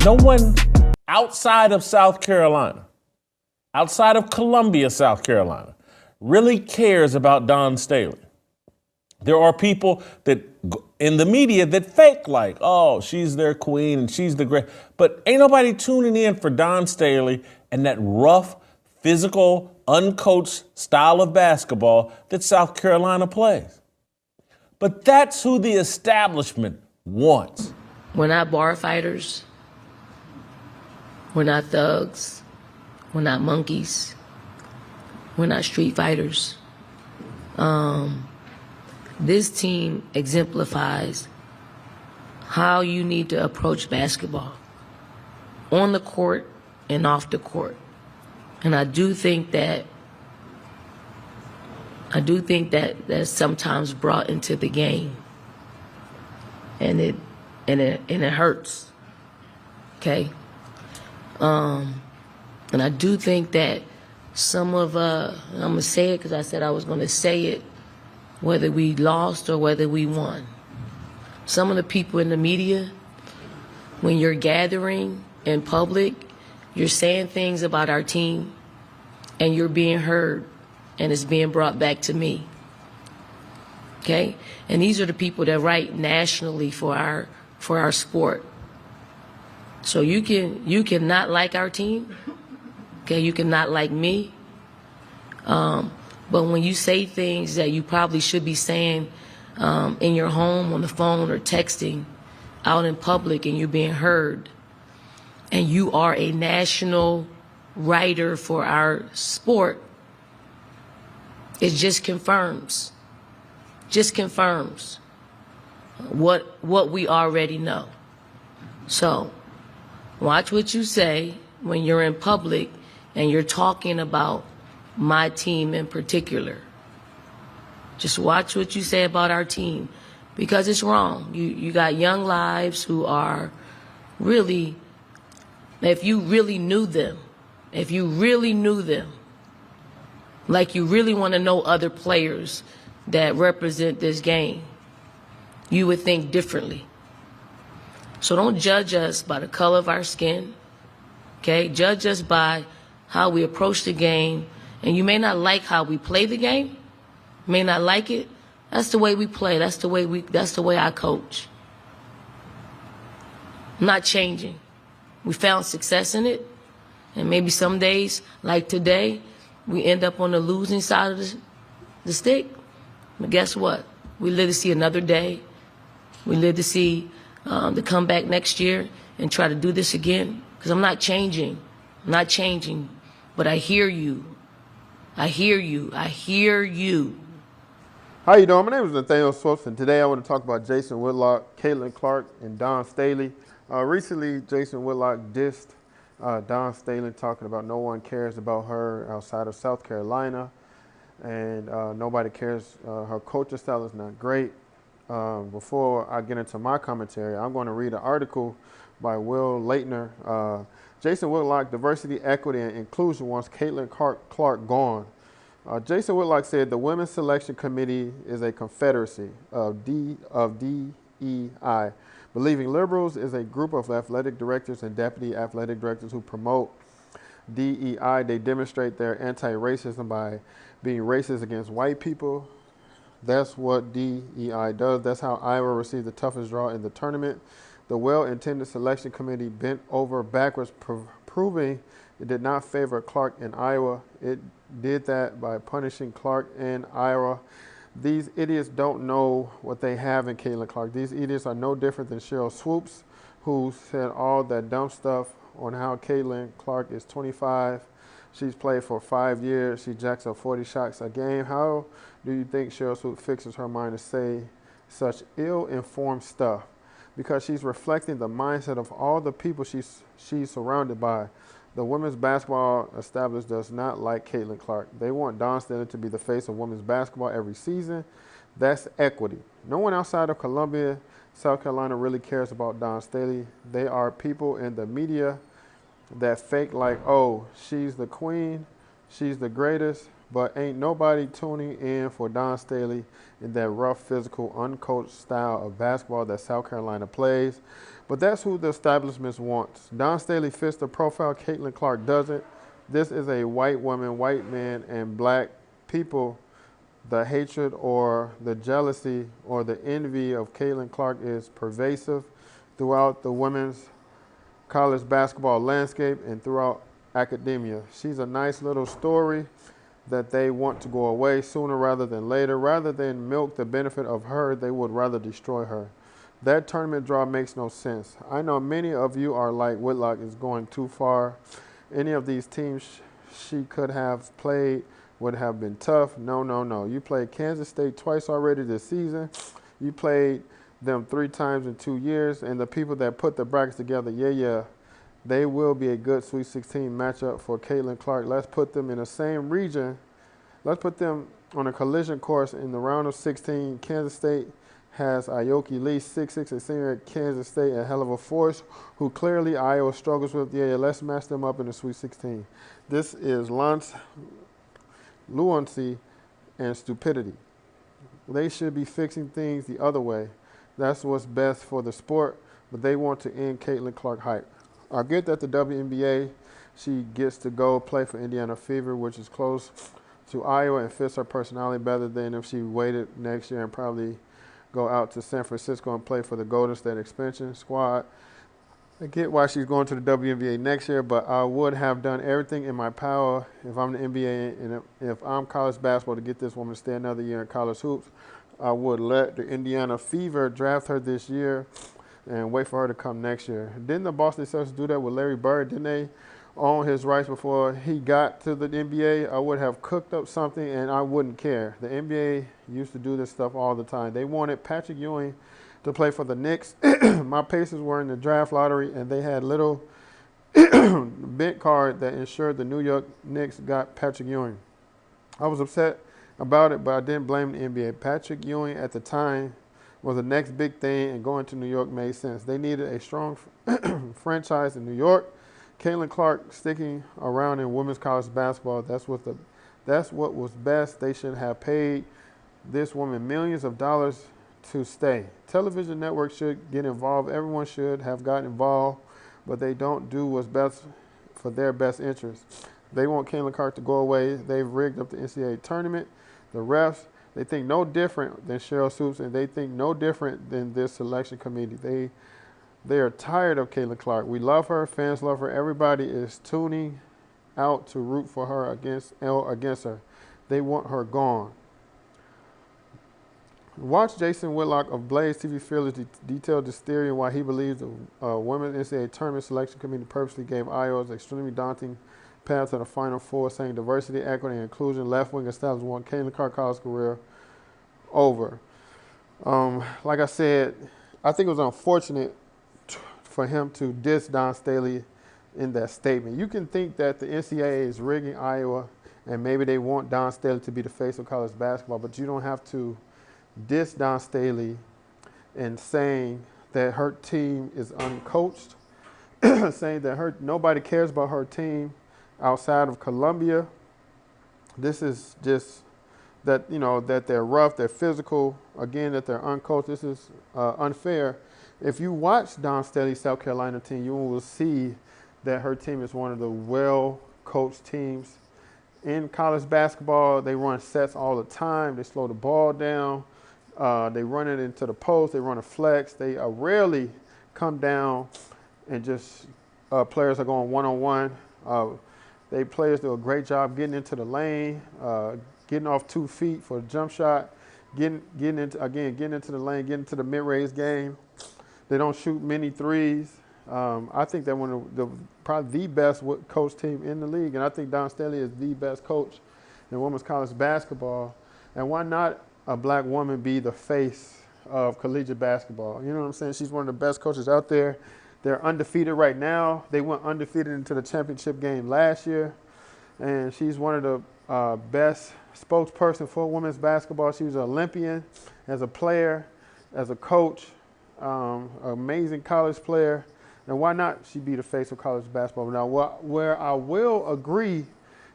No one outside of South Carolina, outside of Columbia, South Carolina, really cares about Dawn Staley. There are people that in the media that fake like, oh, she's their queen and she's the great. But ain't nobody tuning in for Dawn Staley and that rough, physical, uncoached style of basketball that South Carolina plays. But that's who the establishment wants. We're not bar fighters. We're not thugs. We're not monkeys. We're not street fighters. This team exemplifies how you need to approach basketball on the court and off the court. And I do think that that's sometimes brought into the game. And it hurts. Okay? And I do think that some of I'm gonna say it because I said I was gonna say it, whether we lost or whether we won. Some of the people in the media, when you're gathering in public, you're saying things about our team and you're being heard and it's being brought back to me. Okay? And these are the people that write nationally for our sport. So you can not like our team. Okay, you can not like me. But when you say things that you probably should be saying in your home, on the phone, or texting out in public, and you're being heard, and you are a national writer for our sport, it just confirms what we already know. So watch what you say when you're in public and you're talking about my team in particular. Just watch what you say about our team, because it's wrong. You got young lives who are really, if you really knew them, like you really want to know other players that represent this game, you would think differently. So don't judge us by the color of our skin, okay? Judge us by how we approach the game. And you may not like how we play the game, may not like it. That's the way we play. That's the way I coach. I'm not changing. We found success in it. And maybe some days, like today, we end up on the losing side of the stick. But guess what? We live to see another day. We live to see the comeback next year and try to do this again. Because I'm not changing. But I hear you. I hear you. How you doing? My name is Nathaniel Swoops, and today I want to talk about Jason Whitlock, Caitlin Clark, and Dawn Staley. Recently, Jason Whitlock dissed Dawn Staley, talking about no one cares about her outside of South Carolina, and nobody cares. Her coaching style is not great. Before I get into my commentary, I'm going to read an article by Will Leitner. Jason Whitlock, Diversity, Equity, and Inclusion wants Caitlin Clark gone. Jason Whitlock said the Women's Selection Committee is a confederacy of DEI, believing liberals is a group of athletic directors and deputy athletic directors who promote DEI. They demonstrate their anti-racism by being racist against white people. That's what DEI does. That's how Iowa received the toughest draw in the tournament. The well-intended selection committee bent over backwards, proving it did not favor Clark in Iowa. It did that by punishing Clark in Iowa. These idiots don't know what they have in Caitlin Clark. These idiots are no different than Cheryl Swoops, who said all that dumb stuff on how Caitlin Clark is 25. She's played for 5 years. She jacks up 40 shots a game. How do you think Cheryl Swoops fixes her mind to say such ill-informed stuff? Because she's reflecting the mindset of all the people she's surrounded by. The women's basketball establishment does not like Caitlin Clark. They want Dawn Staley to be the face of women's basketball every season. That's equity. No one outside of Columbia, South Carolina really cares about Dawn Staley. They are people in the media that fake like, oh, she's the queen, she's the greatest, But ain't nobody tuning in for Don Staley in that rough, physical, uncoached style of basketball that South Carolina plays. But that's who the establishment wants. Don Staley fits the profile, Caitlin Clark doesn't. This is a white woman, white man, and black people. The hatred or the jealousy or the envy of Caitlin Clark is pervasive throughout the women's college basketball landscape and throughout academia. She's a nice little story that they want to go away sooner rather than later. Rather than milk the benefit of her, they would rather destroy her. That tournament draw makes no sense. I know many of you are like Whitlock is going too far. Any of these teams she could have played would have been tough. No, no, no. You played Kansas State twice already this season. You played them 3 times in 2 years. And the people that put the brackets together, yeah, they will be a good Sweet 16 matchup for Caitlin Clark. Let's put them in the same region. Let's put them on a collision course in the round of 16. Kansas State has Aoki Lee, 6'6", a senior at Kansas State, a hell of a force, who clearly Iowa struggles with. Yeah, let's match them up in the Sweet 16. This is lunacy and stupidity. They should be fixing things the other way. That's what's best for the sport, but they want to end Caitlin Clark hype. I get that the WNBA, she gets to go play for Indiana Fever, which is close to Iowa and fits her personality better than if she waited next year and probably go out to San Francisco and play for the Golden State expansion squad. I get why she's going to the WNBA next year, but I would have done everything in my power if I'm the NBA and if I'm college basketball to get this woman to stay another year in college hoops. I would let the Indiana Fever draft her this year and wait for her to come next year. Didn't the Boston Celtics do that with Larry Bird? Didn't they own his rights before he got to the NBA? I would have cooked up something and I wouldn't care. The NBA used to do this stuff all the time. They wanted Patrick Ewing to play for the Knicks. My Pacers were in the draft lottery and they had little bid card that ensured the New York Knicks got Patrick Ewing. I was upset about it, but I didn't blame the NBA. Patrick Ewing at the time was the next big thing, and going to New York made sense. They needed a strong franchise in New York. Caitlin Clark sticking around in women's college basketball, that's what was best. They should have paid this woman millions of dollars to stay. Television networks should get involved. Everyone should have gotten involved, but they don't do what's best for their best interests. They want Caitlin Clark to go away. They've rigged up the NCAA tournament. The refs, they think no different than Cheryl Swoops, and they think no different than this selection committee. They are tired of Caitlin Clark. We love her. Fans love her. Everybody is tuning out to root for her against her. They want her gone. Watch Jason Whitlock of Blaze TV Fearless detail this theory and why he believes the Women's NCAA Tournament Selection Committee purposely gave Iowa an extremely daunting path to the Final Four, saying diversity, equity, and inclusion, left-wing establishment want Caitlin Clark's college career over. Like I said, I think it was unfortunate for him to diss Don Staley in that statement. You can think that the NCAA is rigging Iowa and maybe they want Don Staley to be the face of college basketball, but you don't have to diss Don Staley and saying that her team is uncoached, saying that nobody cares about her team outside of Columbia. This is just that, that they're rough, they're physical, again, that they're uncoached. This is unfair. If you watch Don Staley's South Carolina team, you will see that her team is one of the well-coached teams in college basketball. They run sets all the time. They slow the ball down. They run it into the post. They run a flex. They rarely come down and just players are going one-on-one. Players do a great job getting into the lane, getting off 2 feet for a jump shot, getting into the lane, getting into the mid-range game. They don't shoot many threes. I think they're probably the best coach team in the league, and I think Don Staley is the best coach in women's college basketball. And why not a black woman be the face of collegiate basketball? You know what I'm saying? She's one of the best coaches out there. They're undefeated right now. They went undefeated into the championship game last year, and she's one of the best spokesperson for women's basketball. She was an Olympian as a player, as a coach, amazing college player. And why not she be the face of college basketball? Now, where I will agree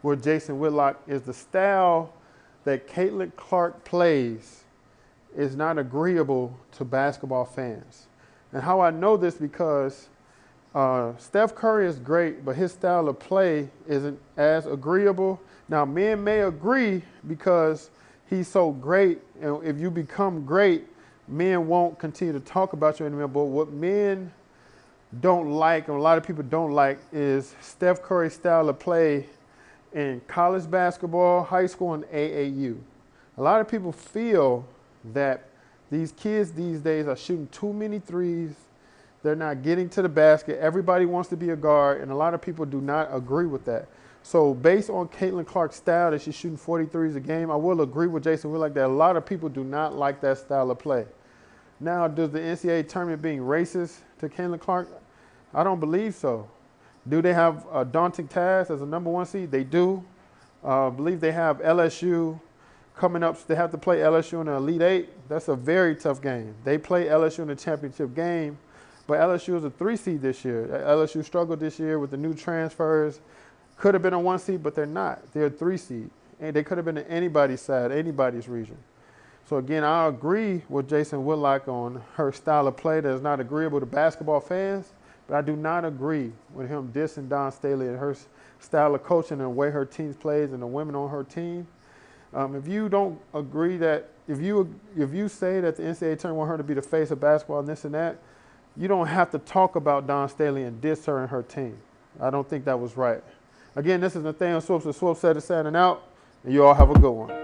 with Jason Whitlock is the style that Caitlin Clark plays is not agreeable to basketball fans. And how I know this because Steph Curry is great, but his style of play isn't as agreeable. Now, men may agree because he's so great, and if you become great, men won't continue to talk about you anymore. But what men don't like, and a lot of people don't like, is Steph Curry's style of play in college basketball, high school, and AAU. A lot of people feel that these kids these days are shooting too many threes. They're not getting to the basket. Everybody wants to be a guard, and a lot of people do not agree with that. So based on Caitlin Clark's style that she's shooting 43s a game, I will agree with Jason Whitlock that a lot of people do not like that style of play. Now, does the NCAA tournament being racist to Caitlin Clark? I don't believe so. Do they have a daunting task as a number 1 seed? They do. I believe they have LSU coming up. They have to play LSU in the Elite Eight. That's a very tough game. They play LSU in the championship game, but LSU is a 3 seed this year. LSU struggled this year with the new transfers. Could have been a 1 seed, but they're not. They're a 3 seed. And they could have been in anybody's side, anybody's region. So again, I agree with Jason Whitlock on her style of play that is not agreeable to basketball fans, but I do not agree with him dissing Dawn Staley and her style of coaching and the way her team plays and the women on her team. If you don't agree that, if you say that the NCAA tournament want her to be the face of basketball and this and that, you don't have to talk about Dawn Staley and diss her and her team. I don't think that was right. Again, this is Nathaniel Swopes of Swopes Said signing out, and you all have a good one.